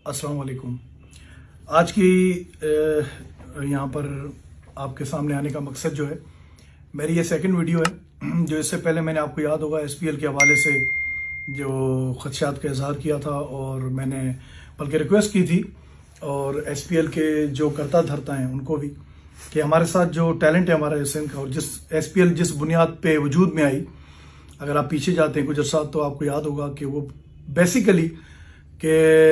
अस्सलाम वालेकुम। आज की यहाँ पर आपके सामने आने का मकसद जो है, मेरी ये सेकंड वीडियो है। जो इससे पहले मैंने आपको याद होगा SPL के हवाले से जो खदशात का इजहार किया था और मैंने बल्कि रिक्वेस्ट की थी और SPL के जो करता धरता हैं उनको भी कि हमारे साथ जो टैलेंट है हमारा सिंध का और जिस SPL जिस बुनियाद पे वजूद में आई, अगर आप पीछे जाते हैं कुछ अर्सा तो आपको याद होगा कि वो बेसिकली कि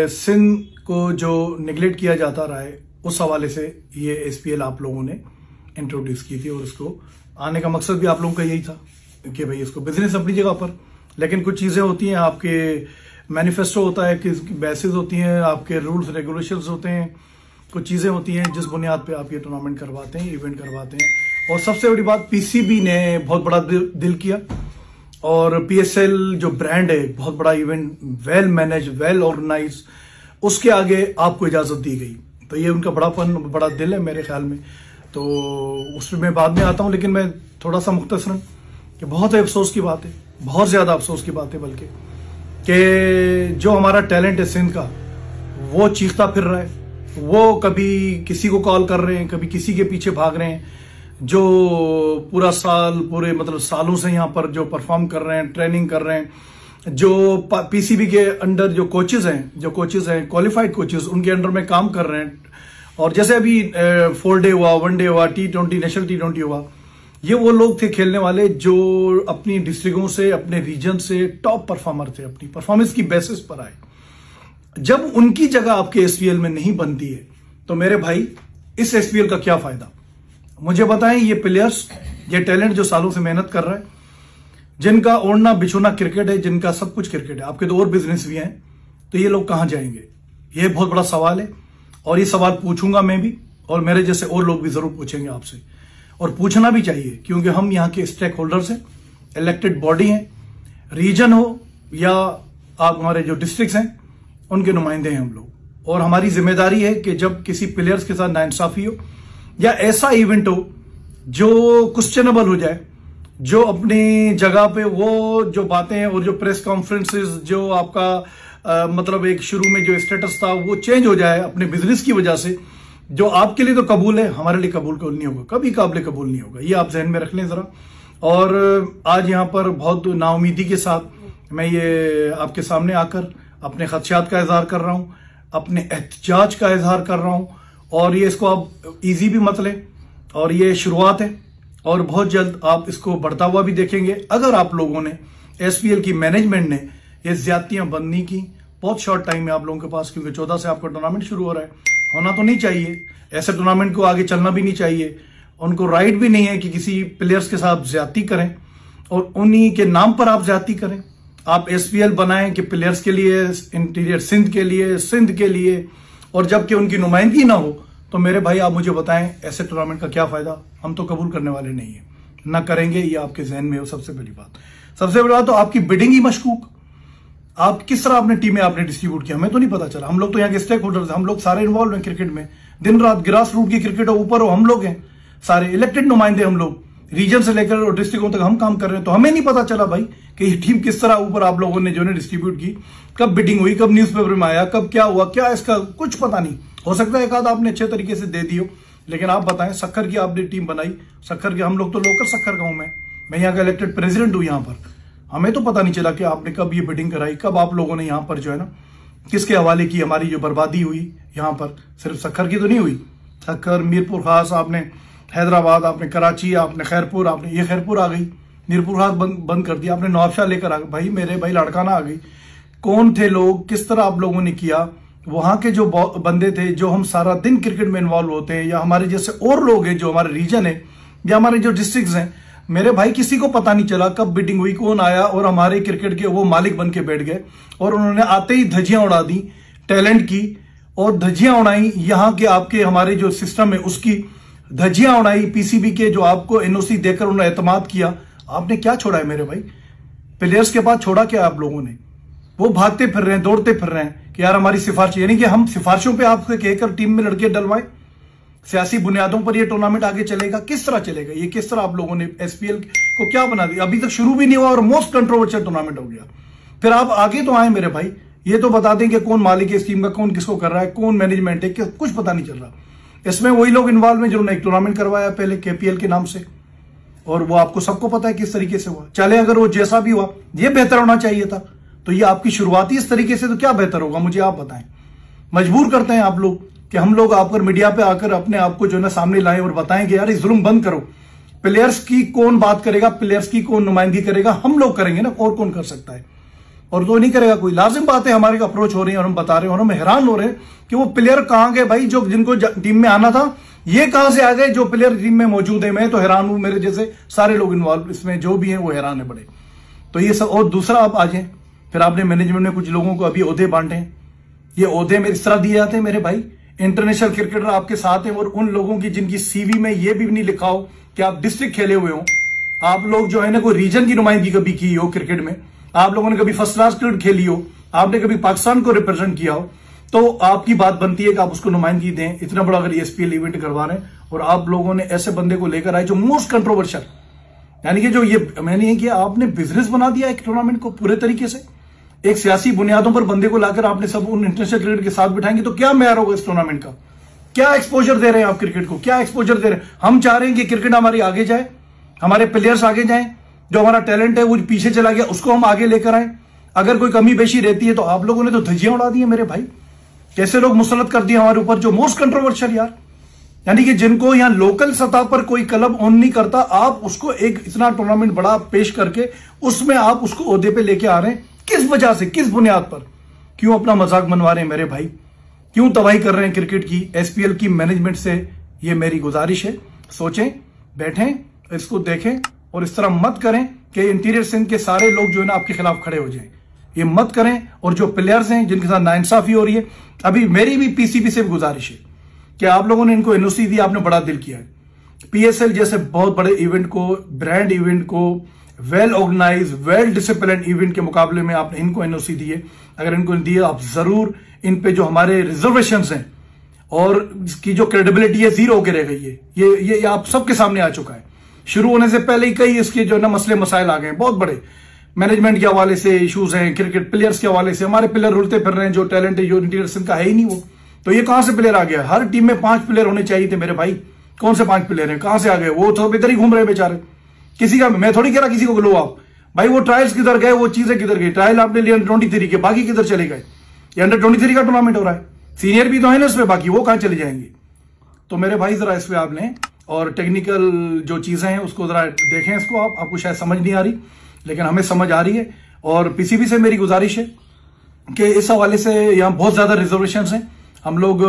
सिंध को जो निगलेक्ट किया जाता रहा है उस हवाले से ये SPL आप लोगों ने इंट्रोड्यूस की थी और उसको आने का मकसद भी आप लोगों का यही था कि भाई इसको बिजनेस अपनी जगह पर, लेकिन कुछ चीजें होती हैं, आपके मैनिफेस्टो होता है, किस बेसिस होती हैं, आपके रूल्स रेगुलेशंस होते हैं, कुछ चीजें होती हैं जिस बुनियाद पे आप ये टूर्नामेंट करवाते हैं, इवेंट करवाते हैं। और सबसे बड़ी बात PCB ने बहुत बड़ा दिल किया और PSL जो ब्रांड है, बहुत बड़ा event, well manage, well organise, उसके आगे आपको इजाजत दी गई। तो ये उनका बड़ा दिल है मेरे ख्याल में। तो उसमें मैं बाद में आता हूं, लेकिन मैं थोड़ा सा मुख्तसरन कि बहुत ही अफसोस की बात है, बहुत ज्यादा अफसोस की बात है बल्कि कि जो हमारा टैलेंट है सिंध का वो चीखता फिर रहा है, वो कभी किसी को कॉल कर रहे हैं, कभी किसी के पीछे भाग रहे हैं। जो पूरा साल, पूरे मतलब सालों से यहाँ पर जो परफॉर्म कर रहे हैं, ट्रेनिंग कर रहे हैं, जो PCB के अंडर जो कोचेज हैं क्वालिफाइड कोचेज, उनके अंडर में काम कर रहे हैं। और जैसे अभी 4 डे हुआ, 1 डे हुआ, T20 नेशनल T20 हुआ, ये वो लोग थे खेलने वाले जो अपनी डिस्ट्रिक्टों से, अपने रीजन से टॉप परफॉर्मर थे, अपनी परफॉर्मेंस की बेसिस पर आए। जब उनकी जगह आपके SPL में नहीं बनती है तो मेरे भाई इस SPL का क्या फायदा? मुझे बताएं, ये प्लेयर्स, ये टैलेंट जो सालों से मेहनत कर रहा है, जिनका ओढ़ना बिछोना क्रिकेट है, जिनका सब कुछ क्रिकेट है, आपके तो और बिजनेस भी हैं, तो ये लोग कहां जाएंगे? ये बहुत बड़ा सवाल है और ये सवाल पूछूंगा मैं भी और मेरे जैसे और लोग भी जरूर पूछेंगे आपसे, और पूछना भी चाहिए क्योंकि हम यहाँ के स्टेक होल्डर्स हैं, इलेक्टेड बॉडी हैं, रीजन हो या आप हमारे जो डिस्ट्रिक्ट हैं उनके नुमाइंदे हैं हम लोग। और हमारी जिम्मेदारी है कि जब किसी प्लेयर्स के साथ नाइंसाफी हो या ऐसा इवेंट हो जो क्वेश्चनेबल हो जाए, जो अपनी जगह पे वो जो बातें हैं और जो प्रेस कॉन्फ्रेंसेस, जो आपका मतलब एक शुरू में जो स्टेटस था वो चेंज हो जाए अपने बिजनेस की वजह से, जो आपके लिए तो कबूल है, हमारे लिए कबूल नहीं होगा, कभी काबिल कबूल नहीं होगा। ये आप जहन में रख लें जरा। और आज यहाँ पर बहुत नाउमीदी के साथ मैं ये आपके सामने आकर अपने खदशात का इजहार कर रहा हूं, अपने एहतजाज का इजहार कर रहा हूं। और ये इसको आप इजी भी मत लें, और ये शुरुआत है और बहुत जल्द आप इसको बढ़ता हुआ भी देखेंगे। अगर आप लोगों ने, SPL की मैनेजमेंट ने ये ज्यादतियां बंद नहीं की, बहुत शॉर्ट टाइम में आप लोगों के पास, क्योंकि 14 से आपका टूर्नामेंट शुरू हो रहा है, होना तो नहीं चाहिए, ऐसे टूर्नामेंट को आगे चलना भी नहीं चाहिए, उनको राइट भी नहीं है कि किसी प्लेयर्स के साथ ज्यादती करें और उन्हीं के नाम पर आप ज्यादती करें। आप SPL बनाएं कि प्लेयर्स के लिए, इंटीरियर सिंध के लिए, और जबकि उनकी नुमाइंदगी ना हो, तो मेरे भाई आप मुझे बताएं ऐसे टूर्नामेंट का क्या फायदा? हम तो कबूल करने वाले नहीं है, ना करेंगे, ये आपके जहन में हो। सबसे बड़ी बात तो आपकी बिडिंग ही मशकूक। आप किस तरह अपने टीमें आपने डिस्ट्रीब्यूट किया, हमें तो नहीं पता चला। हम लोग तो यहाँ के स्टेक होल्डर्स, हम लोग सारे इन्वॉल्व हैं क्रिकेट में, दिन रात ग्रास रूट की क्रिकेट हो, ऊपर हो, हम लोग हैं सारे इलेक्टेड नुमाइंदे, हम लोग रीजन से लेकर और डिस्ट्रिक्टों तक हम काम कर रहे हैं। तो हमें नहीं पता चला भाई कि ये टीम किस तरह ऊपर आप लोगों ने जो है डिस्ट्रीब्यूट की, कब बिडिंग हुई, कब न्यूज़पेपर में आया, कब क्या हुआ, क्या इसका कुछ पता नहीं। हो सकता है एक आध आपने अच्छे तरीके से दे दी हो, लेकिन आप बताएं, सक्खर की आपने टीम बनाई, सक्खर के, हम लोग तो लोकल सक्खर का हूं, मैं यहाँ का इलेक्टेड प्रेसिडेंट हूं यहाँ पर, हमें तो पता नहीं चला कि आपने कब ये बिडिंग कराई, कब आप लोगों ने यहाँ पर जो है ना किसके हवाले की हमारी जो बर्बादी हुई यहाँ पर। सिर्फ सक्खर की तो नहीं हुई, सक्खर, मीरपुर खास, आपने हैदराबाद, आपने कराची, आपने खैरपुर, आपने ये खैरपुर आ गई, मीरपुर खास बंद कर दिया, आपने नवाबशाह लेकर आ गए। भाई मेरे भाई लड़काना आ गई। कौन थे लोग, किस तरह आप लोगों ने किया? वहां के जो बंदे थे, जो हम सारा दिन क्रिकेट में इन्वॉल्व होते हैं, या हमारे जैसे और लोग हैं जो हमारे रीजन है या हमारे जो डिस्ट्रिक्ट हैं, मेरे भाई किसी को पता नहीं चला कब बिडिंग हुई, कौन आया और हमारे क्रिकेट के वो मालिक बन के बैठ गए और उन्होंने आते ही धज्जियां उड़ा दी टैलेंट की, और धज्जियां उड़ाई यहाँ के आपके हमारे जो सिस्टम है उसकी धज्जियां उड़ाई, PCB के जो आपको NOC देकर उन्होंने एतमाद किया। आपने क्या छोड़ा है मेरे भाई? प्लेयर्स के पास छोड़ा क्या आप लोगों ने? वो भागते फिर रहे हैं, दौड़ते फिर रहे हैं कि यार हमारी सिफारिश, यानी कि हम सिफारिशों पे आपसे कहकर टीम में लड़के डलवाएं, सियासी बुनियादों पर ये टूर्नामेंट आगे चलेगा? किस तरह चलेगा ये? किस तरह आप लोगों ने SPL को क्या बना दिया? अभी तक शुरू भी नहीं हुआ और मोस्ट कंट्रोवर्शियल टूर्नामेंट हो गया। फिर आप आगे तो आए मेरे भाई, ये तो बता दें कि कौन मालिक है इस टीम का, कौन किसको कर रहा है, कौन मैनेजमेंट है, कुछ पता नहीं चल रहा। इसमें वही लोग इन्वॉल्व हैं जिन्होंने एक टूर्नामेंट करवाया पहले KPL के नाम से, और वो आपको सबको पता है किस तरीके से हुआ। चले अगर वो जैसा भी हुआ, ये बेहतर होना चाहिए था, तो ये आपकी शुरुआती इस तरीके से, तो क्या बेहतर होगा मुझे आप बताएं। मजबूर करते हैं आप लोग कि हम लोग आकर मीडिया पे आकर अपने आप को जो है ना सामने लाएं और बताएं कि यार ये जुल्म बंद करो। प्लेयर्स की कौन बात करेगा, प्लेयर्स की कौन नुमाइंदगी करेगा, हम लोग करेंगे ना, और कौन कर सकता है, और तो नहीं करेगा कोई। लाजिम बात है हमारी अप्रोच हो रही है और हम बता रहे हैं, और हम हैरान हो रहे हैं कि वो प्लेयर कहां गए भाई, जो जिनको टीम में आना था, ये कहां से आ गए जो प्लेयर टीम में मौजूद है। मैं तो हैरान हूं, मेरे जैसे सारे लोग इन्वॉल्व इसमें जो भी हैं वो हैरान है बड़े। तो ये सब, और दूसरा आप आ जाए, फिर आपने मैनेजमेंट में कुछ लोगों को अभी ओहदे बांटे हैं। ये ओहदे में इस तरह दिए जाते हैं मेरे भाई, इंटरनेशनल क्रिकेटर आपके साथ हैं और उन लोगों की जिनकी CV में ये भी नहीं लिखा हो कि आप डिस्ट्रिक्ट खेले हुए हो, आप लोग जो है ना कोई रीजन की नुमाइंदगी कभी की हो क्रिकेट में, आप लोगों ने कभी फर्स्ट क्लास क्रिकेट खेली हो, आपने कभी पाकिस्तान को रिप्रेजेंट किया हो, तो आपकी बात बनती है कि आप उसको नुमाइंदगी दें। इतना बड़ा अगर SPL इवेंट करवा रहे हैं और आप लोगों ने ऐसे बंदे को लेकर आए जो मोस्ट कंट्रोवर्शियल, यानी कि जो ये मैंने ये किया, आपने बिजनेस बना दिया एक टूर्नामेंट को पूरे तरीके से, एक सियासी बुनियादों पर बंदे को लाकर आपने सब उन इंटरनेशनल क्रिकेट के साथ बिठाएंगे तो क्या मैार होगा इस टूर्नामेंट का। क्या एक्सपोजर दे रहे हैं आप क्रिकेट को, क्या एक्सपोजर दे रहे हैं। हम चाह रहे हैं कि क्रिकेट हमारी आगे जाए, हमारे प्लेयर्स आगे जाएं, जो हमारा टैलेंट है वो पीछे चला गया उसको हम आगे लेकर आए। अगर कोई कमी बेशी रहती है तो आप लोगों ने तो धज्जियां उड़ा दी है मेरे भाई, कैसे लोग मुसलत कर दिए हमारे ऊपर, जो मोस्ट कंट्रोवर्शियल यार, यानी कि जिनको यहां लोकल सतह पर कोई क्लब ऑन नहीं करता, आप उसको एक इतना टूर्नामेंट बड़ा पेश करके उसमें आप उसको ओहदे पे लेके आ रहे हैं। किस वजह से, किस बुनियाद पर, क्यों अपना मजाक मनवा रहे हैं मेरे भाई, क्यों तबाही कर रहे हैं क्रिकेट की। SPL की मैनेजमेंट से ये मेरी गुजारिश है, सोचें, बैठें, इसको देखें और इस तरह मत करें कि इंटीरियर सिंध के सारे लोग जो है ना आपके खिलाफ खड़े हो जाएं। ये मत करें। और जो प्लेयर्स हैं जिनके साथ नाइंसाफी हो रही है, अभी मेरी भी PCB से गुजारिश है कि आप लोगों ने इनको NOC दी, आपने बड़ा दिल किया है। PSL जैसे बहुत बड़े इवेंट को, ब्रांड इवेंट को, well organise, well discipline event के मुकाबले में आपने इनको NOC दी है। अगर इनको दिए आप जरूर इन पे जो हमारे रिजर्वेशंस हैं और इसकी जो क्रेडिबिलिटी है जीरो होकर रह गई है। ये आप सबके सामने आ चुका है। शुरू होने से पहले ही कई इसके जो ना मसले मसाइल आ गए हैं, बहुत बड़े मैनेजमेंट के हवाले से इश्यूज हैं, क्रिकेट प्लेयर्स के हवाले से। हमारे प्लेयर रुलते फिर रहे हैं, जो टैलेंट है, जो इंटीरियर सिंध का है ही नहीं वो, तो ये कहां से प्लेयर आ गया। हर टीम में 5 प्लेयर होने चाहिए थे मेरे भाई, कौन से 5 प्लेयर हैं, कहां से आ गए वो, तो इधर ही घूम रहे बेचारे। किसी का, मैं थोड़ी कह रहा किसी को लो आप भाई, वो ट्रायल्स किधर गए, वो चीजें किधर गई। ट्रायल आपने लिए अंडर-23 के, बाकी किधर चले गए। ये अंडर-23 का टूर्नामेंट हो रहा है, सीनियर भी तो है ना इसमें, बाकी वो कहां चले जाएंगे। तो मेरे भाई जरा इस पे आप लें और टेक्निकल जो चीजें हैं उसको जरा देखें। इसको आपको शायद समझ नहीं आ रही, लेकिन हमें समझ आ रही है। और PCB से मेरी गुजारिश है कि इस हवाले से यहाँ बहुत ज्यादा रिजर्वेशंस हैं। हम लोग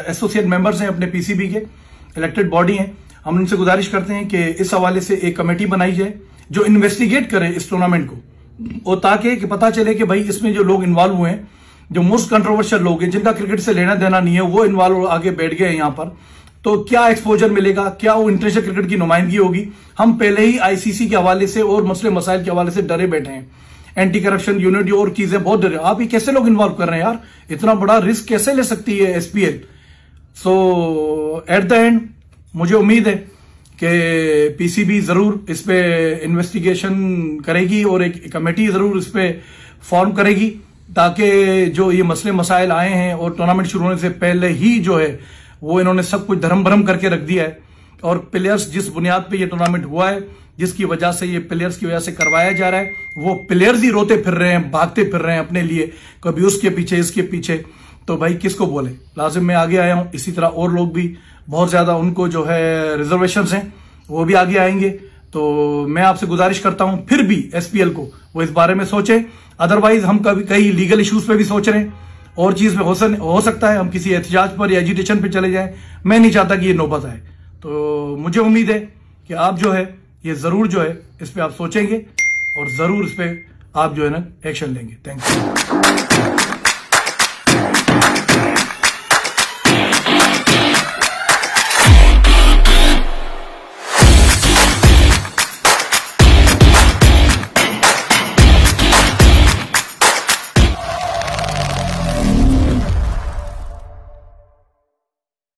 एसोसिएट मेंबर्स हैं अपने PCB के, इलेक्टेड बॉडी हैं। हम उनसे गुजारिश करते हैं कि इस हवाले से एक कमेटी बनाई जाए जो इन्वेस्टिगेट करे इस टूर्नामेंट को, और ताकि पता चले कि भाई इसमें जो लोग इन्वॉल्व हुए हैं, जो मोस्ट कंट्रोवर्शियल लोग हैं, जिनका क्रिकेट से लेना देना नहीं है, वो इन्वॉल्व आगे बैठ गए हैं यहाँ पर, तो क्या एक्सपोजर मिलेगा, क्या वो इंटरनेशनल क्रिकेट की नुमाइंदगी होगी। हम पहले ही ICC के हवाले से और मसले मसाइल के हवाले से डरे बैठे हैं, एंटी करप्शन यूनिट और चीजें बहुत डरे। आप ये कैसे लोग इन्वॉल्व कर रहे हैं यार, इतना बड़ा रिस्क कैसे ले सकती है SPL। So at the end मुझे उम्मीद है कि PCB जरूर इस पे इन्वेस्टिगेशन करेगी और एक कमेटी जरूर इस पे फॉर्म करेगी, ताकि जो ये मसले मसाइल आए हैं और टूर्नामेंट शुरू होने से पहले ही जो है वो इन्होंने सब कुछ धर्म भरम करके रख दिया है। और प्लेयर्स जिस बुनियाद पे ये टूर्नामेंट हुआ है, जिसकी वजह से ये प्लेयर्स की वजह से करवाया जा रहा है, वो प्लेयर्स ही रोते फिर रहे हैं, भागते फिर रहे हैं अपने लिए, कभी उसके पीछे इसके पीछे। तो भाई किसको बोले, लाजिम मैं आगे आया हूं, इसी तरह और लोग भी बहुत ज्यादा उनको जो है रिजर्वेशंस हैं, वो भी आगे आएंगे। तो मैं आपसे गुजारिश करता हूं फिर भी SPL को वो इस बारे में सोचे। अदरवाइज हम कभी कई लीगल इश्यूज पे भी सोच रहे हैं, और चीज में हो सकता है हम किसी एहतजाज पर या एजिटेशन पे चले जाएं। मैं नहीं चाहता कि ये नौबत आए। तो मुझे उम्मीद है कि आप जो है ये जरूर जो है इस पे आप सोचेंगे और जरूर इस पे आप जो है ना एक्शन लेंगे। Thank you.